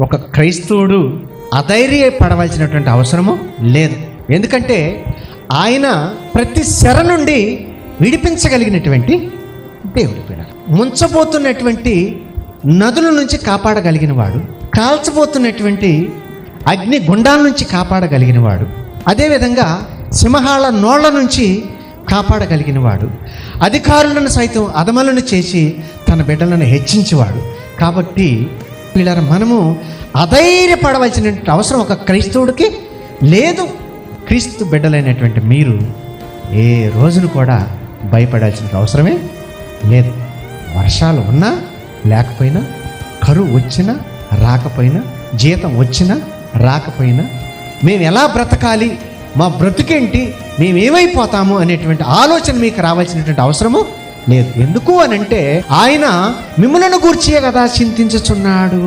ఒక క్రైస్తవుడు అధైర్యపడవలసినటువంటి అవసరము లేదు. ఎందుకంటే ఆయన ప్రతి శర నుండి విడిపించగలిగినటువంటి దేవుడి పిల్లలు. ముంచబోతున్నటువంటి నదుల నుంచి కాపాడగలిగిన వాడు, కాల్చబోతున్నటువంటి అగ్ని గుండాల నుంచి కాపాడగలిగిన వాడు, అదేవిధంగా సింహాల నోళ్ల నుంచి కాపాడగలిగిన వాడు, అధికారులను సైతం అదమలను చేసి తన బిడ్డలను హెచ్చించేవాడు. కాబట్టి పిల్లలు, మనము అధైర్యపడవలసిన అవసరం ఒక క్రైస్తవుడికి లేదు. క్రీస్తు బిడ్డలైనటువంటి మీరు ఏ రోజును కూడా భయపడాల్సిన అవసరమే లేదు. వర్షాలు ఉన్నా లేకపోయినా, కరువు వచ్చినా రాకపోయినా, జీతం వచ్చినా రాకపోయినా, మేము ఎలా బ్రతకాలి, మా బ్రతుకేంటి, మేమేమైపోతాము అనేటువంటి ఆలోచన మీకు రావాల్సినటువంటి అవసరము లేదు. ఎందుకు అనంటే ఆయన మిమ్ములను గూర్చియే కదా చింతించుచున్నాడు.